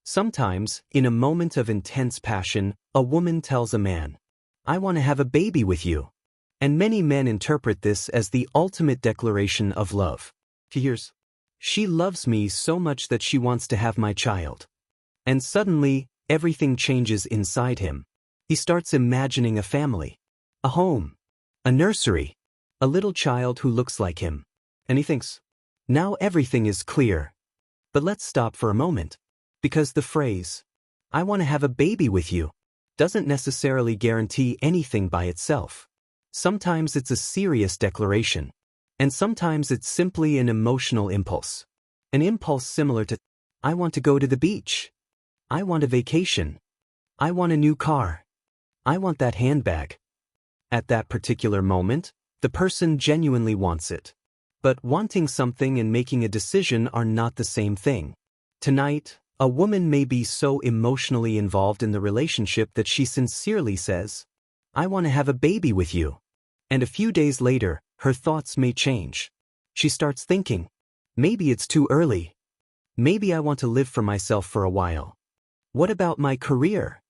Sometimes, in a moment of intense passion, a woman tells a man, "I want to have a baby with you." And many men interpret this as the ultimate declaration of love. He hears, "She loves me so much that she wants to have my child." And suddenly, everything changes inside him. He starts imagining a family, a home, a nursery, a little child who looks like him. And he thinks, now everything is clear. But let's stop for a moment. Because the phrase, "I want to have a baby with you," doesn't necessarily guarantee anything by itself. Sometimes it's a serious declaration. And sometimes it's simply an emotional impulse. An impulse similar to, "I want to go to the beach. I want a vacation. I want a new car. I want that handbag." At that particular moment, the person genuinely wants it. But wanting something and making a decision are not the same thing. Tonight, a woman may be so emotionally involved in the relationship that she sincerely says, "I want to have a baby with you." And a few days later, her thoughts may change. She starts thinking, maybe it's too early. Maybe I want to live for myself for a while. What about my career?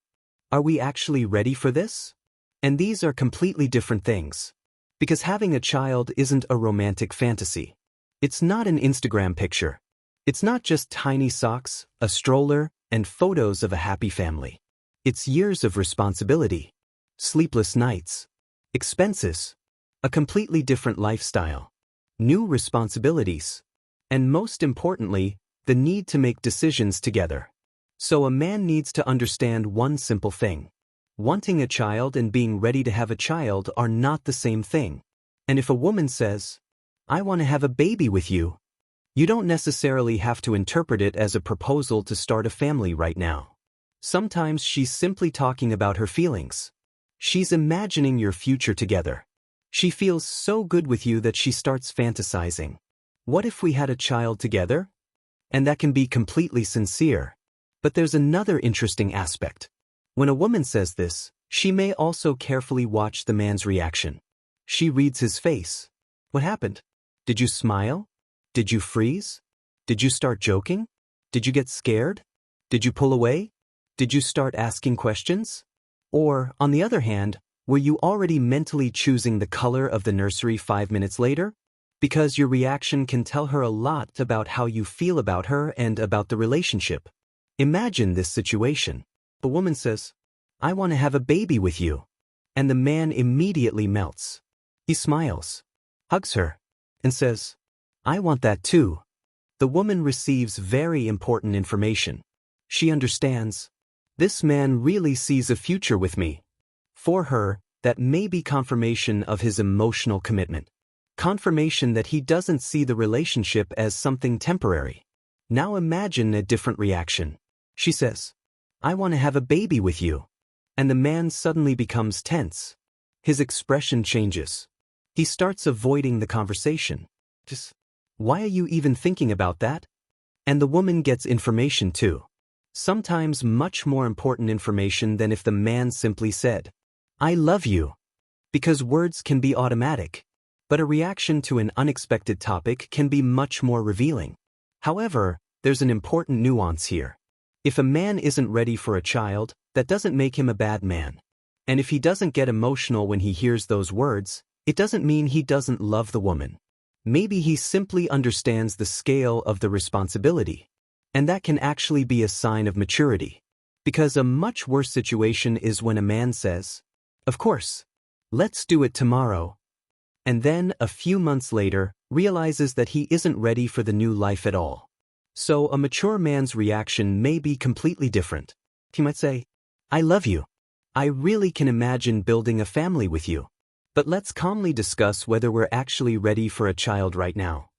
Are we actually ready for this? And these are completely different things. Because having a child isn't a romantic fantasy. It's not an Instagram picture. It's not just tiny socks, a stroller, and photos of a happy family. It's years of responsibility, sleepless nights, expenses, a completely different lifestyle, new responsibilities, and most importantly, the need to make decisions together. So a man needs to understand one simple thing. Wanting a child and being ready to have a child are not the same thing. And if a woman says, "I want to have a baby with you," you don't necessarily have to interpret it as a proposal to start a family right now. Sometimes she's simply talking about her feelings. She's imagining your future together. She feels so good with you that she starts fantasizing. What if we had a child together? And that can be completely sincere. But there's another interesting aspect. When a woman says this, she may also carefully watch the man's reaction. She reads his face. What happened? Did you smile? Did you freeze? Did you start joking? Did you get scared? Did you pull away? Did you start asking questions? Or, on the other hand, were you already mentally choosing the color of the nursery 5 minutes later? Because your reaction can tell her a lot about how you feel about her and about the relationship. Imagine this situation. The woman says, "I want to have a baby with you." And the man immediately melts. He smiles, hugs her, and says, "I want that too." The woman receives very important information. She understands, this man really sees a future with me. For her, that may be confirmation of his emotional commitment. Confirmation that he doesn't see the relationship as something temporary. Now imagine a different reaction. She says, "I want to have a baby with you." And the man suddenly becomes tense. His expression changes. He starts avoiding the conversation. Just, "Why are you even thinking about that?" And the woman gets information too. Sometimes much more important information than if the man simply said, "I love you." Because words can be automatic. But a reaction to an unexpected topic can be much more revealing. However, there's an important nuance here. If a man isn't ready for a child, that doesn't make him a bad man. And if he doesn't get emotional when he hears those words, it doesn't mean he doesn't love the woman. Maybe he simply understands the scale of the responsibility. And that can actually be a sign of maturity. Because a much worse situation is when a man says, "Of course, let's do it tomorrow." And then, a few months later, realizes that he isn't ready for the new life at all. So a mature man's reaction may be completely different. He might say, "I love you. I really can imagine building a family with you. But let's calmly discuss whether we're actually ready for a child right now."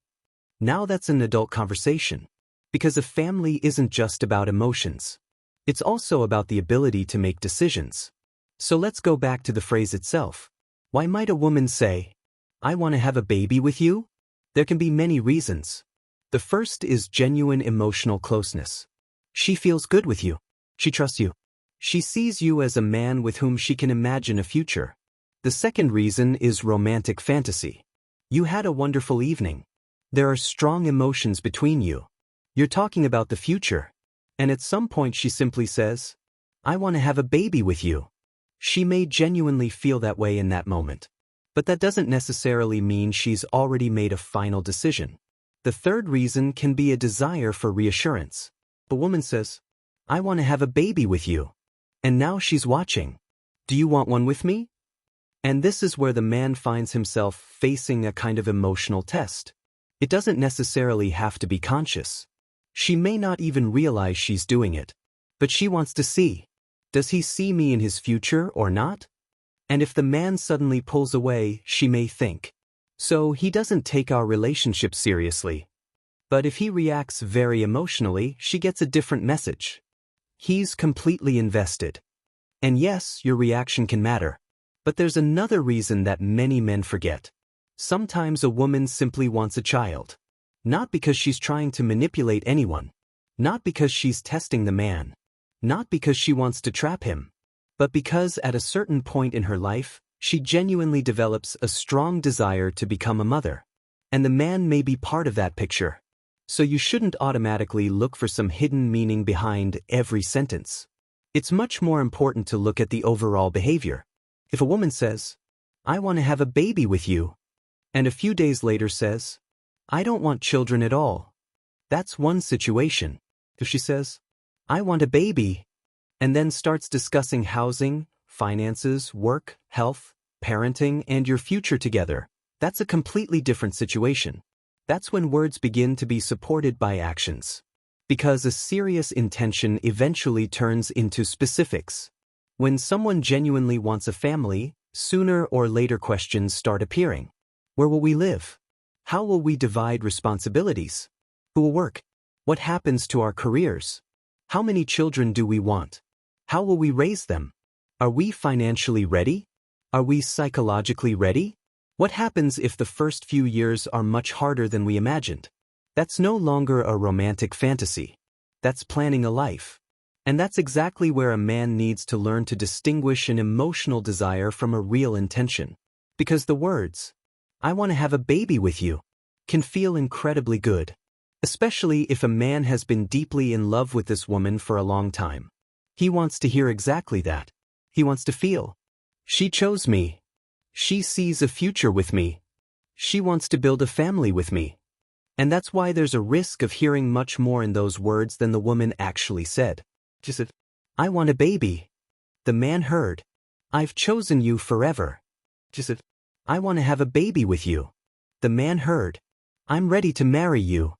Now that's an adult conversation. Because a family isn't just about emotions. It's also about the ability to make decisions. So let's go back to the phrase itself. Why might a woman say, "I want to have a baby with you"? There can be many reasons. The first is genuine emotional closeness. She feels good with you. She trusts you. She sees you as a man with whom she can imagine a future. The second reason is romantic fantasy. You had a wonderful evening. There are strong emotions between you. You're talking about the future. And at some point she simply says, I want to have a baby with you. She may genuinely feel that way in that moment. But that doesn't necessarily mean she's already made a final decision. The third reason can be a desire for reassurance. A woman says, I want to have a baby with you. And now she's watching. Do you want one with me? And this is where the man finds himself facing a kind of emotional test. It doesn't necessarily have to be conscious. She may not even realize she's doing it. But she wants to see. Does he see me in his future or not? And if the man suddenly pulls away, she may think, so he doesn't take our relationship seriously. But if he reacts very emotionally, she gets a different message. He's completely invested. And yes, your reaction can matter. But there's another reason that many men forget. Sometimes a woman simply wants a child. Not because she's trying to manipulate anyone. Not because she's testing the man. Not because she wants to trap him. But because at a certain point in her life, she genuinely develops a strong desire to become a mother. And the man may be part of that picture. So you shouldn't automatically look for some hidden meaning behind every sentence. It's much more important to look at the overall behavior. If a woman says, I want to have a baby with you, and a few days later says, I don't want children at all, that's one situation. If she says, I want a baby, and then starts discussing housing, finances, work, health, parenting, and your future together, that's a completely different situation. That's when words begin to be supported by actions. Because a serious intention eventually turns into specifics. When someone genuinely wants a family, sooner or later questions start appearing. Where will we live? How will we divide responsibilities? Who will work? What happens to our careers? How many children do we want? How will we raise them? Are we financially ready? Are we psychologically ready? What happens if the first few years are much harder than we imagined? That's no longer a romantic fantasy. That's planning a life. And that's exactly where a man needs to learn to distinguish an emotional desire from a real intention. Because the words, I want to have a baby with you, can feel incredibly good. Especially if a man has been deeply in love with this woman for a long time. He wants to hear exactly that. He wants to feel, she chose me. She sees a future with me. She wants to build a family with me. And that's why there's a risk of hearing much more in those words than the woman actually said. She said, I want a baby. The man heard, I've chosen you forever. She said, I want to have a baby with you. The man heard, I'm ready to marry you.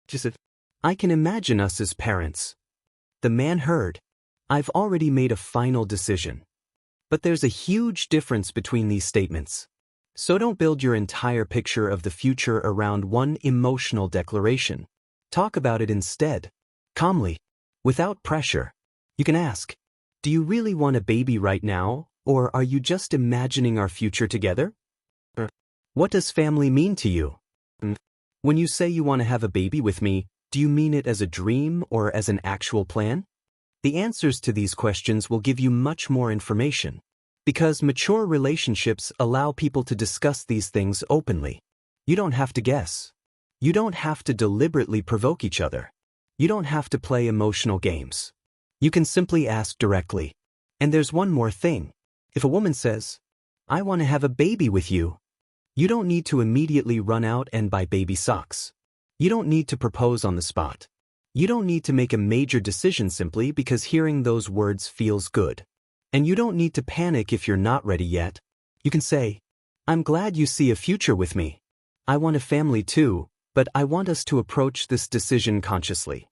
She said, I can imagine us as parents. The man heard, I've already made a final decision. But there's a huge difference between these statements. So don't build your entire picture of the future around one emotional declaration. Talk about it instead. Calmly. Without pressure. You can ask, do you really want a baby right now, or are you just imagining our future together? What does family mean to you? When you say you want to have a baby with me, do you mean it as a dream or as an actual plan? The answers to these questions will give you much more information. Because mature relationships allow people to discuss these things openly. You don't have to guess. You don't have to deliberately provoke each other. You don't have to play emotional games. You can simply ask directly. And there's one more thing. If a woman says, I want to have a baby with you, you don't need to immediately run out and buy baby socks. You don't need to propose on the spot. You don't need to make a major decision simply because hearing those words feels good. And you don't need to panic if you're not ready yet. You can say, I'm glad you see a future with me. I want a family too, but I want us to approach this decision consciously.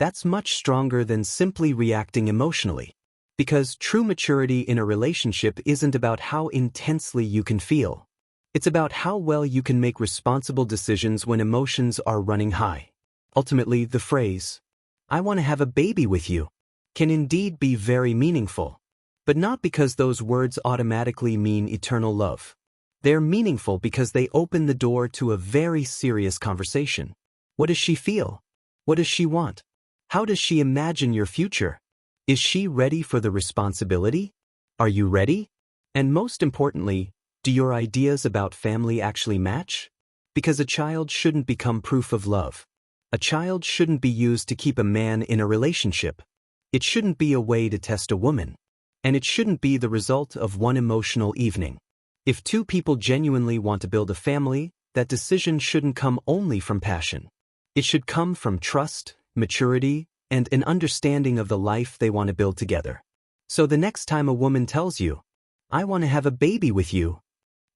That's much stronger than simply reacting emotionally. Because true maturity in a relationship isn't about how intensely you can feel. It's about how well you can make responsible decisions when emotions are running high. Ultimately, the phrase, I want to have a baby with you, can indeed be very meaningful. But not because those words automatically mean eternal love. They're meaningful because they open the door to a very serious conversation. What does she feel? What does she want? How does she imagine your future? Is she ready for the responsibility? Are you ready? And most importantly, do your ideas about family actually match? Because a child shouldn't become proof of love. A child shouldn't be used to keep a man in a relationship. It shouldn't be a way to test a woman. And it shouldn't be the result of one emotional evening. If two people genuinely want to build a family, that decision shouldn't come only from passion. It should come from trust, maturity, and an understanding of the life they want to build together. So the next time a woman tells you, "I want to have a baby with you,"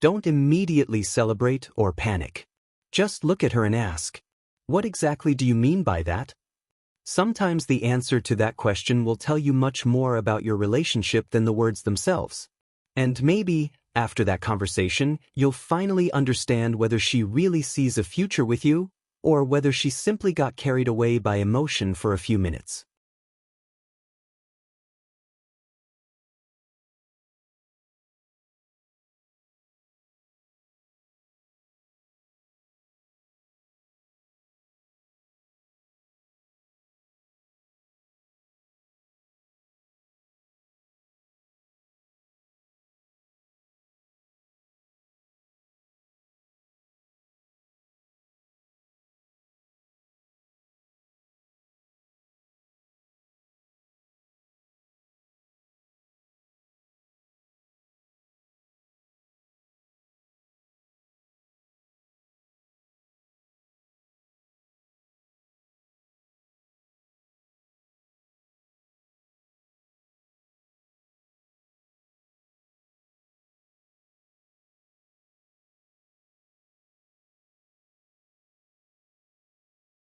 don't immediately celebrate or panic. Just look at her and ask, "What exactly do you mean by that?" Sometimes the answer to that question will tell you much more about your relationship than the words themselves. And maybe, after that conversation, you'll finally understand whether she really sees a future with you, or whether she simply got carried away by emotion for a few minutes.